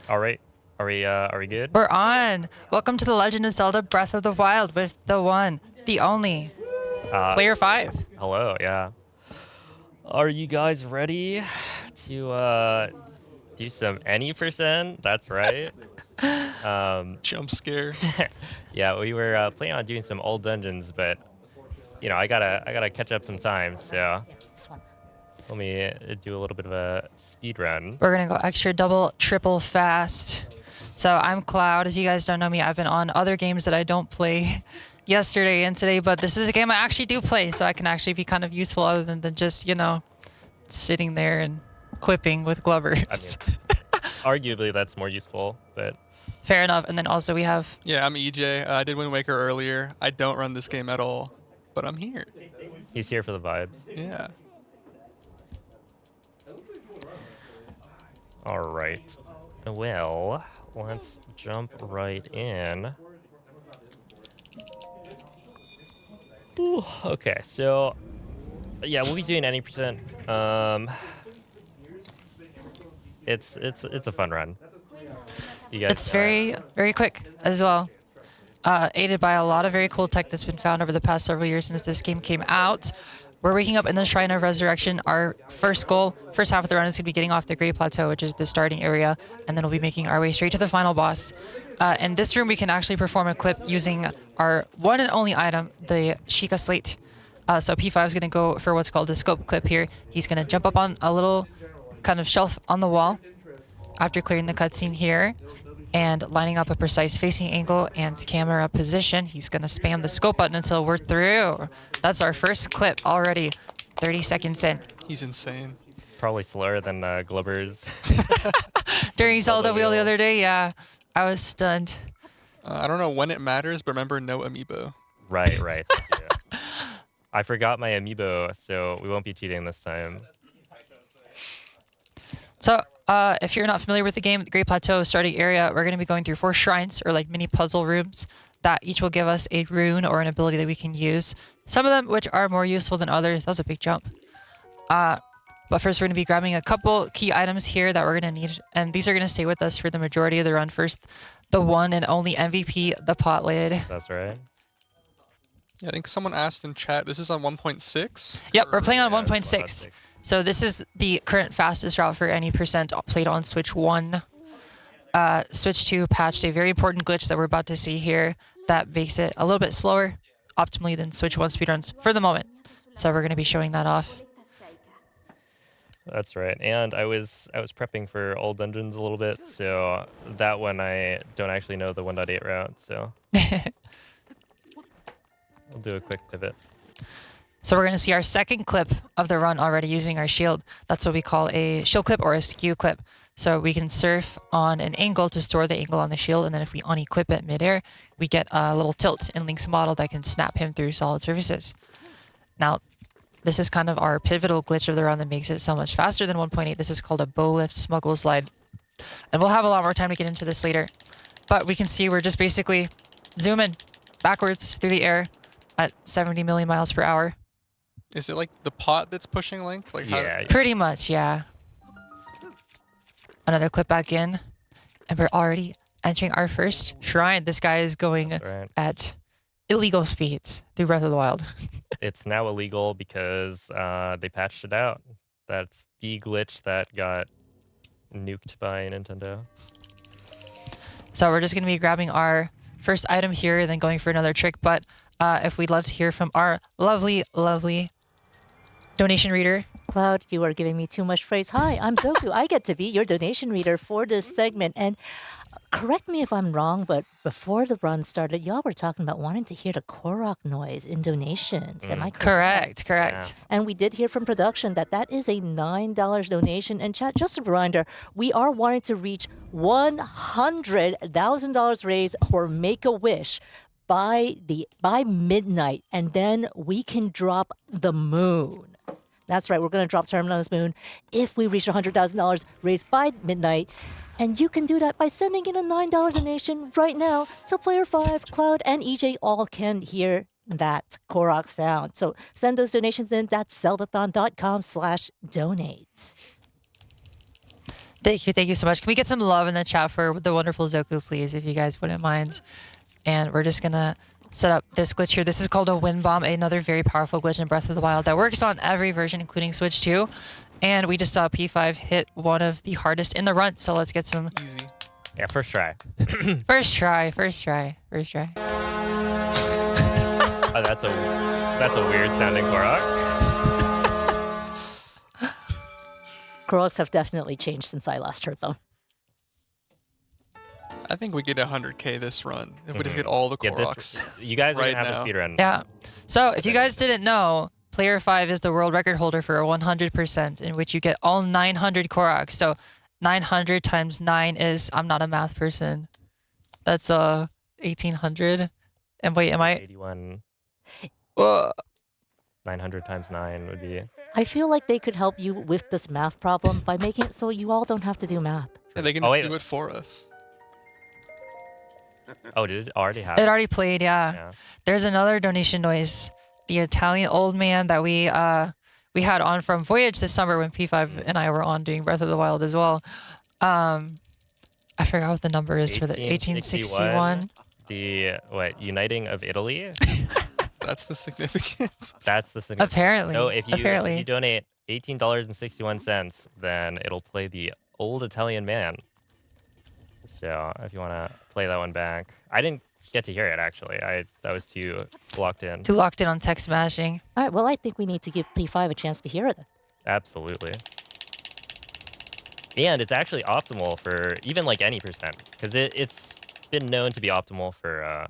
All right. Are we good? We're on. Welcome to the Legend of Zelda Breath of the Wild with the one, the only, Player 5. Hello, yeah. Are you guys ready to do some any percent? That's right. Jump scare. Yeah, we were planning on doing some old dungeons, but I gotta catch up some time, so let me do a little bit of a speed run. We're going to go extra, double, triple fast. So I'm Cloud. If you guys don't know me, I've been on other games that I don't play yesterday and today, but this is a game I actually do play, so I can actually be kind of useful other than just, sitting there and quipping with Glovers. I mean, arguably that's more useful, but Fair enough. And then also we have... Yeah, I'm EJ. I did Wind Waker earlier. I don't run this game at all, but I'm here. he's here for the vibes. Yeah. All right. Well, let's jump right in. Ooh, okay, so yeah, we'll be doing any percent. It's a fun run. You guys, It's very, very quick as well. Aided by a lot of very cool tech that's been found over the past several years since this game came out. We're waking up in the Shrine of Resurrection. Our first goal, first half of the run, is going to be getting off the Great Plateau, which is the starting area, and then we'll be making our way straight to the final boss. In this room, we can actually perform a clip using our one and only item, the Sheikah Slate. So P5 is going to go for what's called a scope clip here. He's going to jump up on a little kind of shelf on the wall after clearing the cutscene here and lining up a precise facing angle and camera position. He's going to spam the scope button until we're through. That's our first clip already, 30 seconds in. He's insane. probably slower than Glover's. During Zelda Wheel the other day, yeah, I was stunned. I don't know when it matters, but remember, no amiibo. Right. Yeah. I forgot my amiibo, so we won't be cheating this time. So, if you're not familiar with the game, the Great Plateau starting area, we're going to be going through 4 shrines, or like mini puzzle rooms, that each will give us a rune or an ability that we can use. Some of them which are more useful than others. That was a big jump. But first, we're going to be grabbing a couple key items here that we're going to need, and these are going to stay with us for the majority of the run. First, the one and only MVP, the pot lid. That's right. Yeah, I think someone asked in chat, this is on 1.6? Yep, we're playing on Yeah, 1.6. So this is the current fastest route for any percent played on Switch 1. Switch 2 patched a very important glitch that we're about to see here that makes it a little bit slower optimally than Switch 1 speedruns for the moment. So we're going to be showing that off. That's right. And I was prepping for old dungeons a little bit, so that one I don't actually know the 1.8 route, so we'll do a quick pivot. So we're going to see our second clip of the run already using our shield. That's what we call a shield clip or a skew clip. So we can surf on an angle to store the angle on the shield, and then if we unequip it midair, we get a little tilt in Link's model that can snap him through solid surfaces. Now, this is kind of our pivotal glitch of the run that makes it so much faster than 1.8. This is called a bow lift smuggle slide. And we'll have a lot more time to get into this later. But we can see we're just basically zooming backwards through the air at 70 million miles per hour. Is it like the pot that's pushing Link? Like Yeah. Pretty much, yeah. Another clip back in. And we're already entering our first shrine. This guy is going Right. at illegal speeds through Breath of the Wild. It's now illegal because they patched it out. That's the glitch that got nuked by Nintendo. So we're just going to be grabbing our first item here and then going for another trick. But if we'd love to hear from our lovely, lovely donation reader. Cloud, you are giving me too much praise. Hi, I'm Zoku. I get to be your donation reader for this segment. And correct me if I'm wrong, but before the run started, y'all were talking about wanting to hear the Korok noise in donations. Am I correct? Correct. And we did hear from production that that is a $9 donation. And chat, just a reminder, we are wanting to reach $100,000 raised for Make-A-Wish by midnight, and then we can drop the moon. That's right, we're going to drop Terminal on this moon if we reach $100,000 raised by midnight. And you can do that by sending in a $9 donation right now. So Player 5, Cloud, and EJ all can hear that Korok sound. So send those donations in. That's zeldathon.com/donate. Thank you so much. Can we get some love in the chat for the wonderful Zoku, please, if you guys wouldn't mind? And we're just gonna set up this glitch here. This is called a wind bomb, another very powerful glitch in Breath of the Wild that works on every version, including Switch 2. And we just saw P5 hit one of the hardest in the run, so let's get some... Easy. Yeah, first try. First try. Oh, that's a weird sounding Korok. Koroks have definitely changed since I last heard them. I think we get 100K this run if we just get all the Yeah, Koroks. you guys are right gonna have now. a speed run. Yeah. So if you guys didn't know, Player 5 is the world record holder for a 100%, in which you get all 900 Koroks. So 900 times 9 is, I'm not a math person. That's 1800. And wait, am I? 81. 900 times 9 would be. I feel like they could help you with this math problem by making it so you all don't have to do math. Yeah, they can Oh, just wait. do it for us. Oh, did it already happen? It already played, yeah. Yeah. There's There's another donation noise. The Italian old man that we had on from Voyage this summer when P5 and I were on doing Breath of the Wild as well. I forgot what the number is for the 1861. The uniting of Italy. That's the significance. That's the significance. Apparently. So if you apparently. donate $18.61, then it'll play the old Italian man. So if you want to play that one back, I didn't get to hear it actually. I was too locked in. Too locked in on text smashing. All right, well, I think we need to give P5 a chance to hear it. Absolutely. And it's actually optimal for even like any percent, because it's been known to be optimal for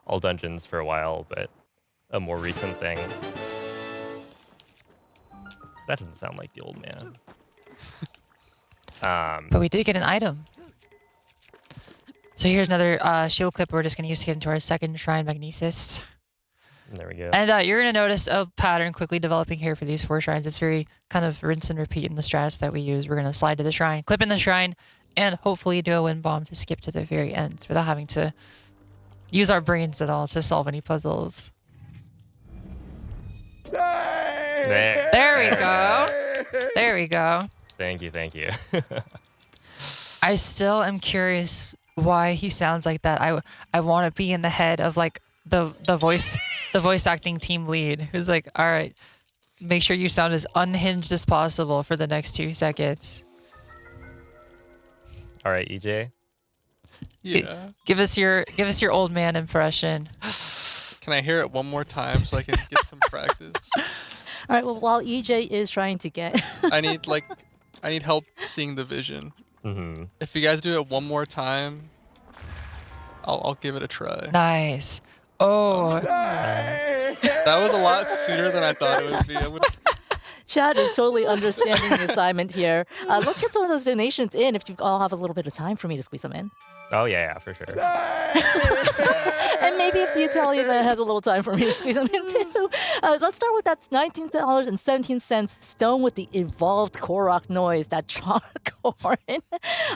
all dungeons for a while, but a more recent thing. That doesn't sound like the old man. But we did get an item. So here's another shield clip we're just going to use to get into our second shrine, Magnesis. There we go. And you're going to notice a pattern quickly developing here for these 4 shrines. It's very kind of rinse and repeat in the strats that we use. We're going to slide to the shrine, clip in the shrine, and hopefully do a wind bomb to skip to the very end without having to use our brains at all to solve any puzzles. There we go. There we go. Thank you. I still am curious why he sounds like that. I want to be in the head of like the voice acting team lead who's like, all right, make sure you sound as unhinged as possible for the next 2 seconds. All right, EJ. Yeah. Give us your old man impression. Can I hear it one more time so I can get some practice? All right, well, while EJ is trying to get... I need help seeing the vision. Mm-hmm. If you guys do it one more time, I'll give it a try. Nice. Oh, That was a lot sooner than I thought it would be. Chad is totally understanding the assignment here. Let's get some of those donations in if you all have a little bit of time for me to squeeze them in. Oh yeah, for sure. And maybe if the Italian man has a little time for me to squeeze them in too. Let's start with that $19.17 stone with the evolved Korok noise, that horn.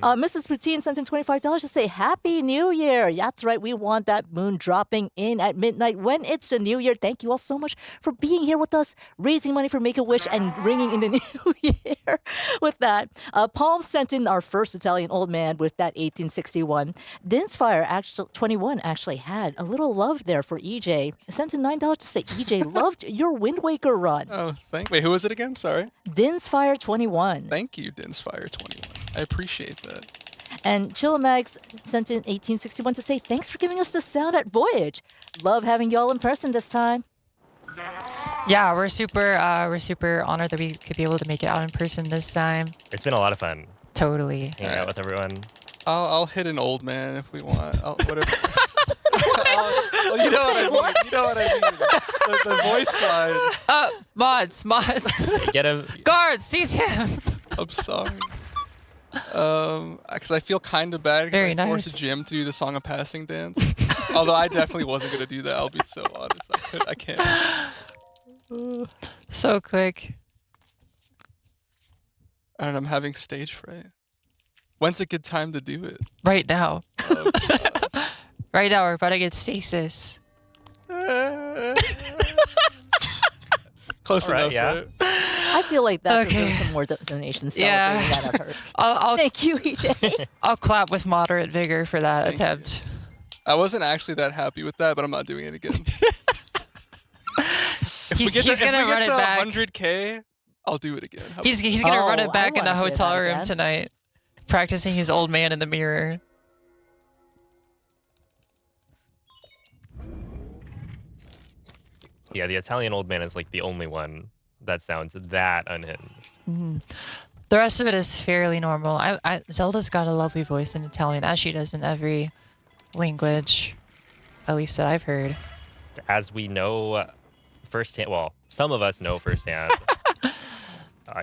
Mrs. Poutine sent in $25 to say Happy New Year. That's right, we want that moon dropping in at midnight when it's the New Year. Thank you all so much for being here with us, raising money for Make-A-Wish and ringing in the New Year with that. Palm sent in our first Italian old man with that 1861. Dinsfire actually 21 actually had a little love there for EJ. Sent in $9 to say EJ loved your Wind Waker run. Oh, wait, who was it again? Sorry. Dinsfire 21. Thank you, Dinsfire21. I appreciate that. And Chillamags sent in 1861 to say thanks for giving us the sound at Voyage. Love having y'all in person this time. yeah, we're super honored that we could be able to make it out in person this time. It's been a lot of fun Totally. hanging out with everyone. I'll hit an old man if we want. Whatever. You know what I mean. You know what I mean. The voice slide. Mods. Get him. Guards, seize him. I'm sorry. Because I feel kind of bad Very because I forced nice. Jim to do the Song of Passing dance. Although I definitely wasn't going to do that. I'll be so honest. I can't. So quick. And I'm having stage fright. When's a good time to do it? Right now. Right now, we're about to get stasis. Close All right, enough, yeah. right? I feel like that Okay. deserves some more donations. Yeah. Celebrating that effort. I'll Thank you, EJ. I'll clap with moderate vigor for that Thank attempt. I wasn't actually that happy with that, but I'm not doing it again. If He's if gonna we run get it to back. 100K, I'll do it again. How He's gonna run Oh, it back I in the wanna hear hotel that room again. tonight, practicing his old man in the mirror. Yeah, the Italian old man is like the only one that sounds that unhinged. The rest of it is fairly normal. Zelda's got a lovely voice in Italian, as she does in every language, at least that I've heard. As we know firsthand, well, some of us know firsthand.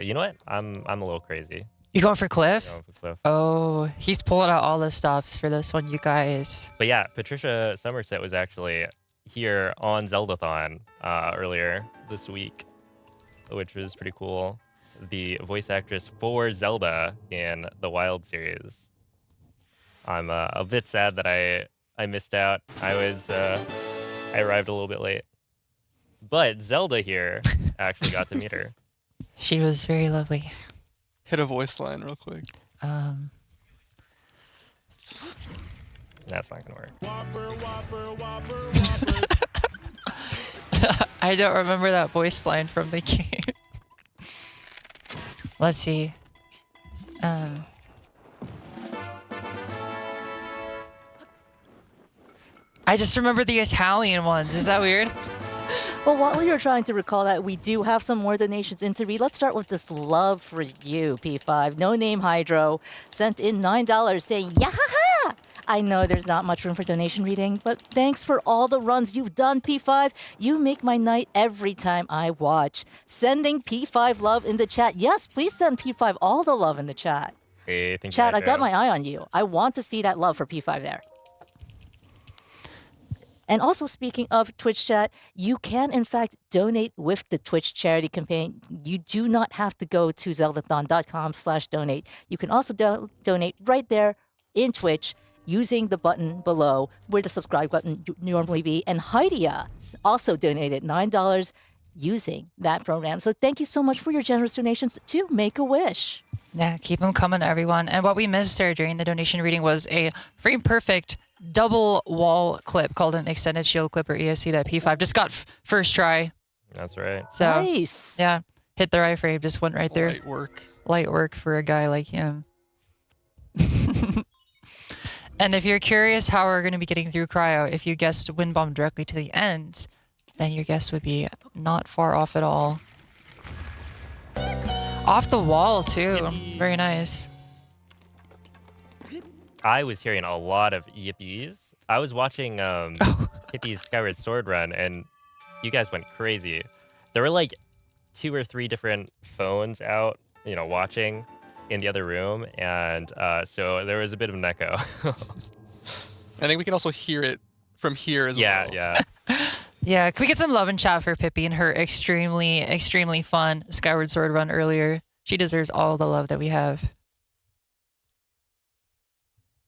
You know what? I'm a little crazy. You going for Cliff? Going for Cliff. Oh, he's pulling out all the stops for this one, you guys. But yeah, Patricia Somerset was actually here on Zeldathon earlier this week, which was pretty cool. The voice actress for Zelda in the Wild series. I'm a bit sad that I missed out. I arrived a little bit late, but Zelda here actually got to meet her. She was very lovely. Hit a voice line real quick. That's not gonna work. I don't remember that voice line from the game. Let's see. I just remember the Italian ones. Is that weird? Well, while we were trying to recall that, we do have some more donations in to read. Let's start with this love for you, P5. No Name Hydro sent in $9 saying, Yahaha! I know there's not much room for donation reading, but thanks for all the runs you've done, P5. You make my night every time I watch. Sending P5 love in the chat. Yes, please send P5 all the love in the chat. Hey, thank you, Chat, I got Hydro. my eye on you. I want to see that love for P5 there. And also, speaking of Twitch chat, you can in fact donate with the Twitch charity campaign. You do not have to go to zeldathon.com/donate. You can also donate right there in Twitch using the button below where the subscribe button would normally be. And Hydia also donated $9 using that program. So thank you so much for your generous donations to Make-A-Wish. Yeah, keep them coming, everyone. And what we missed there during the donation reading was a frame perfect double wall clip called an extended shield clip or ESC that P5 just got first try. That's right. So Nice. yeah, hit the right frame, just went right there. Light work. Light work for a guy like him. And if you're curious how we're going to be getting through cryo, if you guessed Wind Bomb directly to the end, then your guess would be not far off at all. Off the wall too. Yippee. Very nice. I was hearing a lot of yippies. I was watching Hippie's Skyward Sword run, and you guys went crazy. There were like 2 or 3 different phones out, watching in the other room, and so there was a bit of an echo. I think we can also hear it from here as well. Yeah. Yeah, can we get some love and chat for Pippi and her extremely, extremely fun Skyward Sword run earlier? She deserves all the love that we have.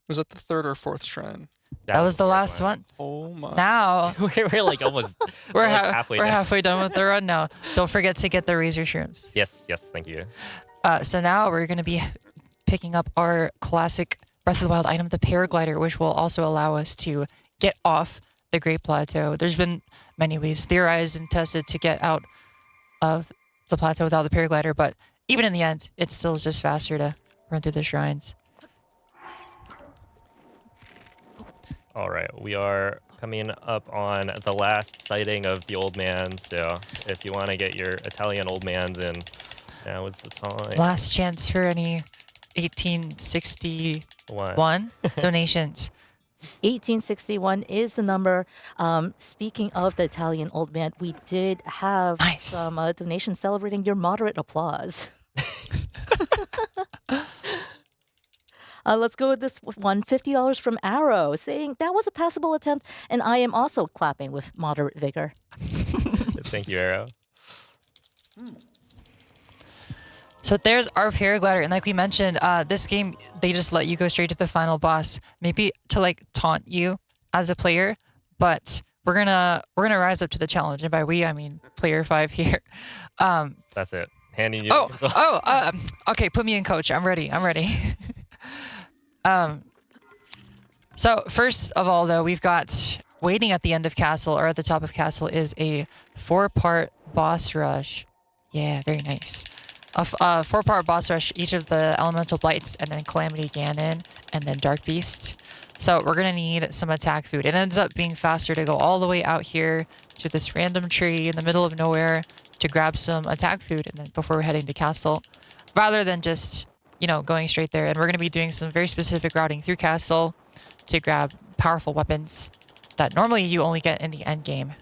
Was that the 3rd or 4th shrine? That was the last one. Oh my. Now We're like almost we're, like halfway we're done. halfway done with the run now. Don't forget to get the razor shrooms. Yes, thank you. So now we're going to be picking up our classic Breath of the Wild item, the paraglider, which will also allow us to get off the Great Plateau. There's been many ways theorized and tested to get out of the plateau without the paraglider, but even in the end, it's still just faster to run through the shrines. All right, we are coming up on the last sighting of the old man, so if you want to get your Italian old mans in, now is the time. Last chance for any 1861 donations. 1861 is the number. Speaking of the Italian old man, we did have Nice. some donations celebrating your moderate applause. Let's go with this one. $50 from Arrow saying that was a passable attempt, and I am also clapping with moderate vigor. Thank you, Arrow. So there's our paraglider, and like we mentioned, this game they just let you go straight to the final boss, maybe to like taunt you as a player, but we're gonna rise up to the challenge, and by we I mean player 5 here. That's it. handing you. Oh, the control. okay. Put me in, coach. I'm ready. I'm ready. So first of all, though, we've got waiting at the end of castle or at the top of castle is a 4-part boss rush. Yeah, very nice. A 4-part boss rush, each of the elemental blights, and then Calamity Ganon, and then Dark Beast. So we're gonna need some attack food. It ends up being faster to go all the way out here to this random tree in the middle of nowhere to grab some attack food, and then before we're heading to castle, rather than just going straight there. And we're gonna be doing some very specific routing through castle to grab powerful weapons that normally you only get in the end game.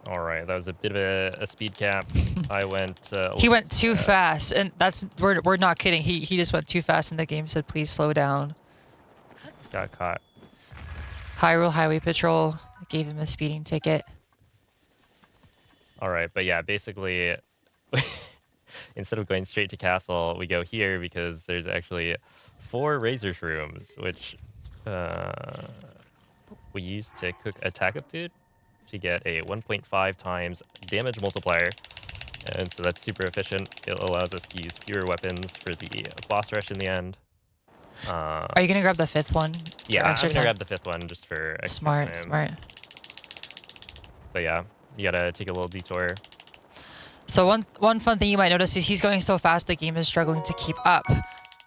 All right, that was a bit of a speed cap. I went. He went too fast, and we're not kidding. He just went too fast, and the game said, "Please slow down." Got caught. Hyrule Highway Patrol gave him a speeding ticket. All right, but yeah, basically, instead of going straight to castle, we go here because there's actually 4 razor shrooms, which we use to cook attack up food to get a 1.5 times damage multiplier. And so that's super efficient. It allows us to use fewer weapons for the boss rush in the end. Are you gonna grab the 5th one? Yeah, for I'm extra gonna time? grab the 5th one just for extra Smart, time. smart. But yeah, you gotta take a little detour. So one fun thing you might notice is he's going so fast the game is struggling to keep up.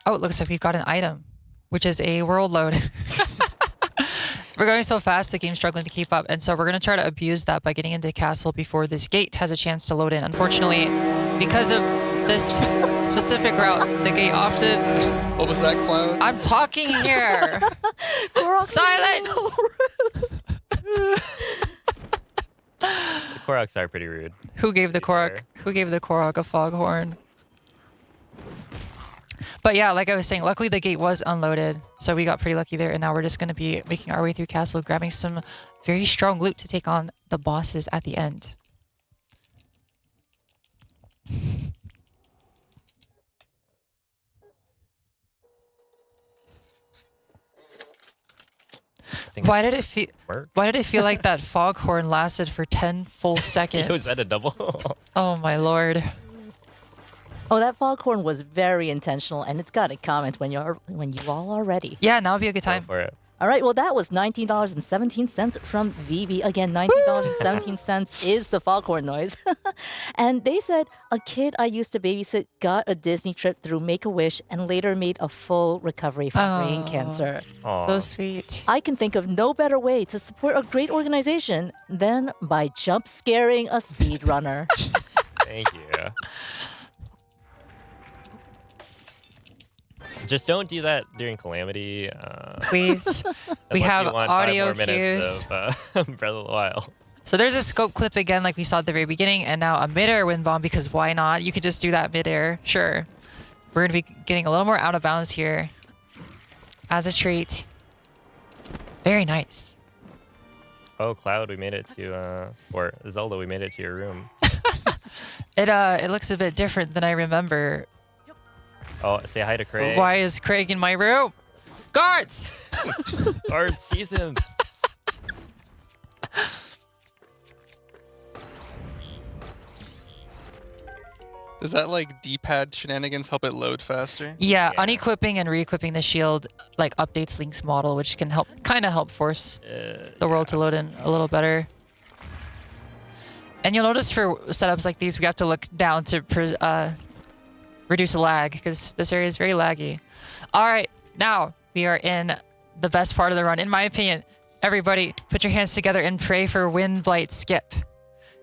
Oh, it looks like we've got an item, which is a world load. We're going so fast the game's struggling to keep up, and so we're gonna try to abuse that by getting into castle before this gate has a chance to load in. Unfortunately, because of this specific route, the gate often... What was that, Cloud? I'm talking here! Silence! The Koroks are pretty rude. Who gave the Korok? Who gave the Korok a foghorn? But yeah, like I was saying, luckily the gate was unloaded, so we got pretty lucky there. And now we're just going to be making our way through castle, grabbing some very strong loot to take on the bosses at the end. Why did it feel? Why did it feel like that foghorn lasted for 10 full seconds? Was that a double? Oh my lord! Oh, that foghorn was very intentional, and it's got a comment when you all are ready. Yeah, now would be a good Go time. for it. All right, well, that was $19.17 from Vivi. Again, $19.17 is the foghorn noise. And they said, a kid I used to babysit got a Disney trip through Make-A-Wish and later made a full recovery from brain cancer. Aw. So sweet. I can think of no better way to support a great organization than by jump scaring a speedrunner. Thank you. Just don't do that during Calamity. Please. We unless have you want audio 5 more minutes cues. of Breath of the Wild. So there's a scope clip again, like we saw at the very beginning, and now a mid-air wind bomb, because why not? You could just do that mid-air, sure. We're going to be getting a little more out of bounds here as a treat. Very nice. Oh, Cloud, we made it to, or Zelda, we made it to your room. It looks a bit different than I remember. Oh, say hi to Craig. Why is Craig in my room? Guards! Guard sees him. Does that like D-pad shenanigans help it load faster? Yeah, Yeah. unequipping and re-equipping the shield like updates Link's model, which can kind of help force the world to load in a little better. And you'll notice for setups like these, we have to look down to reduce the lag, because this area is very laggy. All right, now we are in the best part of the run, in my opinion. Everybody, put your hands together and pray for Wind Blight Skip.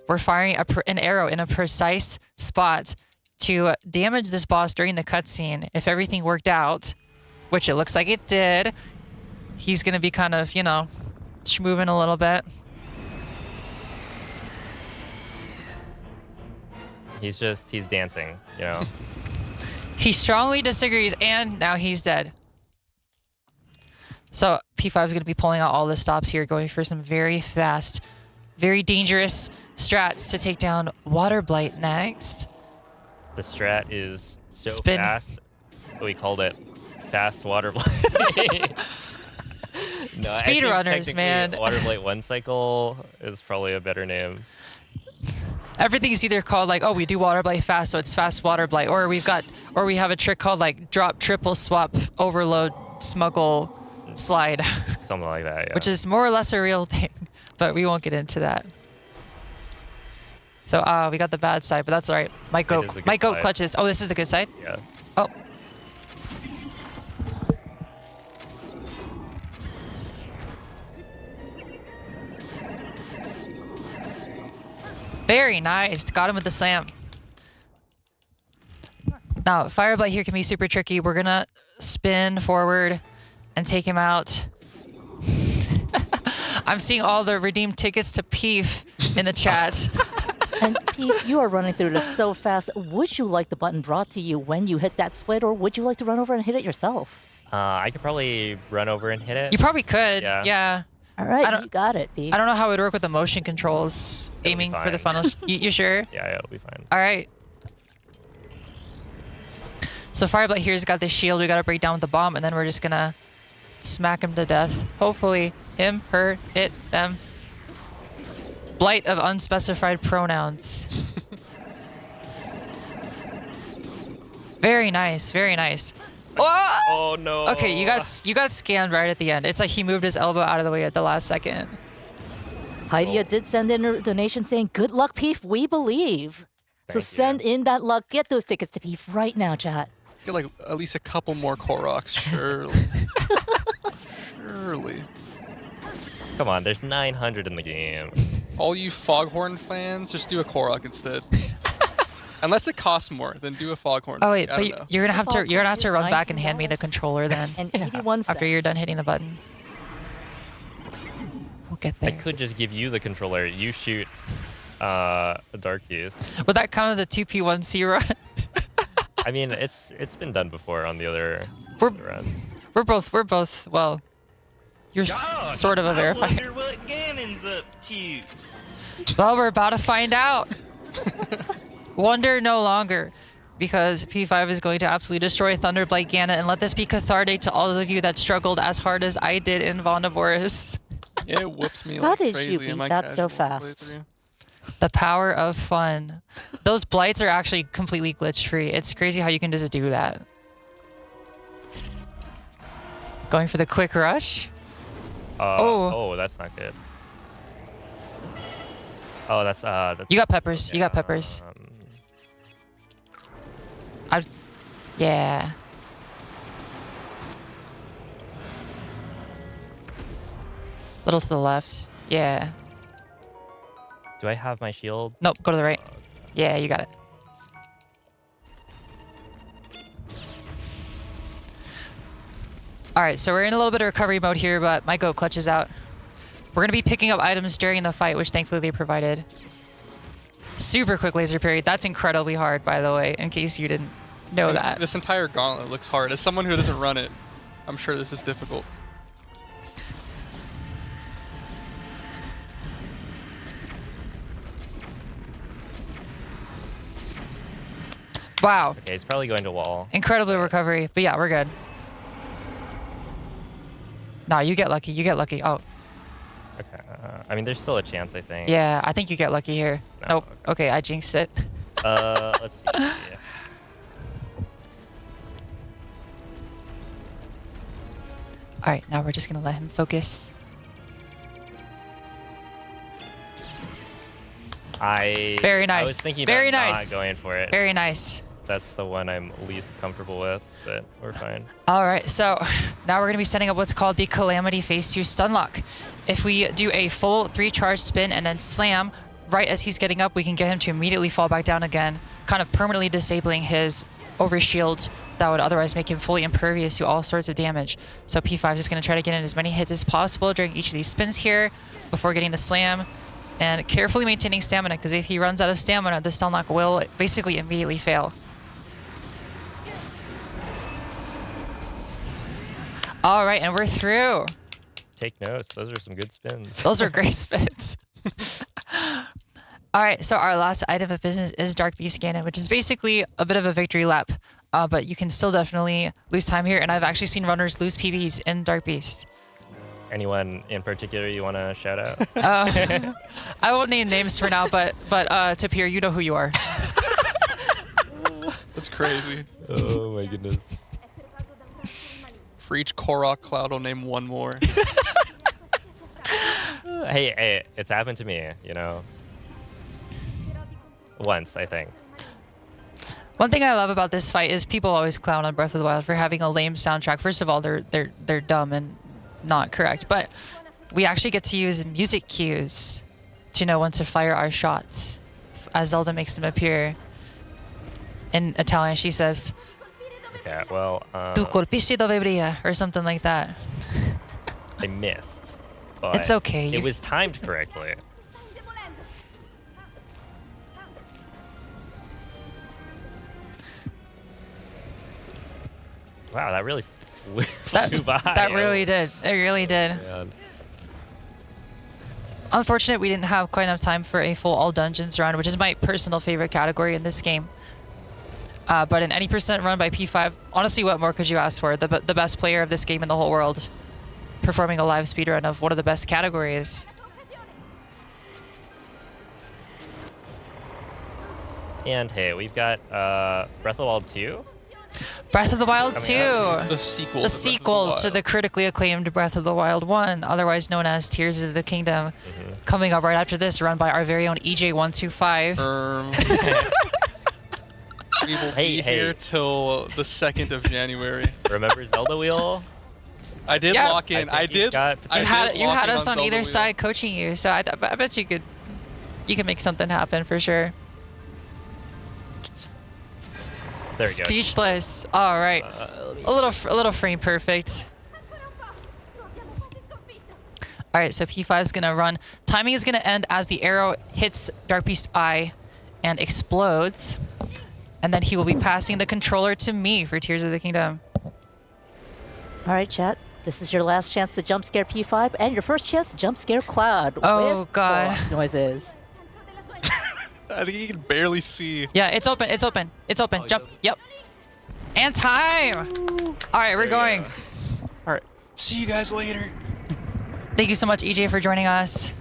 We're firing an arrow in a precise spot to damage this boss during the cutscene. If everything worked out, which it looks like it did, he's going to be kind of, schmoving a little bit. He's dancing, He strongly disagrees, and now he's dead. So P5 is going to be pulling out all the stops here, going for some very fast, very dangerous strats to take down Water Blight next. The strat is so Spin. fast, we called it Fast Water Blight. No, I think Speedrunners, technically man. Water Blight 1 cycle is probably a better name. Everything's either called like, oh, we do water blight fast, so it's fast water blight, or we have a trick called like drop, triple, swap, overload, smuggle, slide, Something like that, yeah. which is more or less a real thing, but we won't get into that. So we got the bad side, but that's all right. My is goat the good side. clutches. Oh, this is the good side. Yeah. Oh. Very nice. Got him with the slam. Now, Fire Blight here can be super tricky. We're going to spin forward and take him out. I'm seeing all the redeemed tickets to Peef in the chat. And Pete, you are running through this so fast. Would you like the button brought to you when you hit that split, or would you like to run over and hit it yourself? I could probably run over and hit it. You probably could. Yeah. Yeah. All I right, don't- you got it, Pete. I don't know how it would work with the motion controls, It'll be aiming for the fine. funnels. You sure? Yeah, it'll be fine. All right. So Fireblight here's got this shield. We got to break down with the bomb, and then we're just going to smack him to death. Hopefully, him, her, it, them. Blight of unspecified pronouns. Very nice. Very nice. Whoa! Oh no. Okay, you got scammed right at the end. It's like he moved his elbow out of the way at the last second. Hydia did send in a donation saying, "Good luck, Peef. We believe." So Thank you. send in that luck. Get those tickets to Peef right now, chat. Get like at least a couple more Koroks, surely. Surely. Come on, there's 900 in the game. All you Foghorn fans, just do a Korok instead. Unless it costs more, then do a Foghorn. Oh wait, I but don't know. you're gonna have to Foghorn run is back and hand me the $19 controller then And 81 cents. after you're done hitting the button. We'll get I there. could just give you the controller. You shoot a Dark Beast. Would that count as a 2P1C run? I mean, it's been done before on the other We're- runs. we're both. Well, you're sort of a verifier. I wonder what Ganon's up to. Well, we're about to find out. Wonder no longer, because P5 is going to absolutely destroy Thunderblight Ganon, and let this be cathartic to all of you that struggled as hard as I did in Vondaboris. Yeah, it whooped me How like did you crazy beat in my that so casual fast? playthrough. The power of fun. Those blights are actually completely glitch free. It's crazy how you can just do that. Going for the quick rush. Oh, that's not good. Oh, that's You got peppers. You got peppers. Yeah. Little to the left. Yeah. Do I have my shield? Nope, go to the right. Yeah, you got it. All right, so we're in a little bit of recovery mode here, but my goat clutch is out. We're going to be picking up items during the fight, which thankfully they provided. Super quick laser parry. That's incredibly hard, by the way, in case you didn't know that. This entire gauntlet looks hard. As someone who doesn't run it, I'm sure this is difficult. Wow. Okay, it's probably going to wall. Incredible recovery. But yeah, we're good. Nah, you get lucky. You get lucky. Oh, Okay. I mean, there's still a chance, I think. yeah. I think you get lucky here. No, Nope. Okay, I jinxed it. Let's see. All right, now we're just going to let him focus. Very I nice. was thinking Very about nice. not going for it. Very nice. That's the one I'm least comfortable with, but we're fine. All right, so now we're going to be setting up what's called the Calamity Phase 2 stun lock. If we do a full 3-charge spin and then slam right as he's getting up, we can get him to immediately fall back down again, kind of permanently disabling his overshield that would otherwise make him fully impervious to all sorts of damage. So P5 is just going to try to get in as many hits as possible during each of these spins here before getting the slam, and carefully maintaining stamina, because if he runs out of stamina, the stun lock will basically immediately fail. All right, and we're through. Take notes. Those are some good spins. Those are great spins. All right, so our last item of business is Dark Beast Ganon, which is basically a bit of a victory lap, but you can still definitely lose time here, and I've actually seen runners lose PBs in Dark Beast. Anyone in particular you want to shout out? I won't name names for now, but Tapir, you know who you are. That's crazy. Oh my goodness. For each Korok cloud, I'll name one more. Hey, it's happened to me, you know. Once, I think. One thing I love about this fight is people always clown on Breath of the Wild for having a lame soundtrack. First of all, they're dumb and not correct, but we actually get to use music cues to know when to fire our shots. As Zelda makes them appear in Italian, she says, Okay, well, "Tu colpisci dove brilla," or something like that. I missed. But It's okay. It was timed correctly. Wow, that really flew by. That really did. It really did. Man. Unfortunate we didn't have quite enough time for a full all dungeons run, which is my personal favorite category in this game. But an any percent run by P5, honestly, what more could you ask for? The best player of this game in the whole world, performing a live speedrun of one of the best categories. And hey, we've got Breath of the Wild 2. Breath of the Wild Coming 2. out. The sequel. The to Breath of the sequel to Wild. the critically acclaimed Breath of the Wild 1, otherwise known as Tears of the Kingdom. Coming up right after this, run by our very own EJ125. We will Hey, be hey. here till the 2nd of January. Remember Zelda Wheel? I did Yeah. lock in. I think he's got I did You lock had in us on Zelda either Wheel. side coaching you, so I bet you could make something happen for sure. There we go. Speechless. All right, a little frame perfect. All right, so P5 is gonna run. Timing is gonna end as the arrow hits Dark Beast's eye and explodes, and then he will be passing the controller to me for Tears of the Kingdom. All right, chat. This is your last chance to jump scare P5 and your first chance to jump scare Cloud. Oh, with God. Korok noises. I think you can barely see. Yeah, it's open. It's open. It's open. Oh, Jump. Yep. And time. All right, we're going. All right. See you guys later. Thank you so much, EJ, for joining us.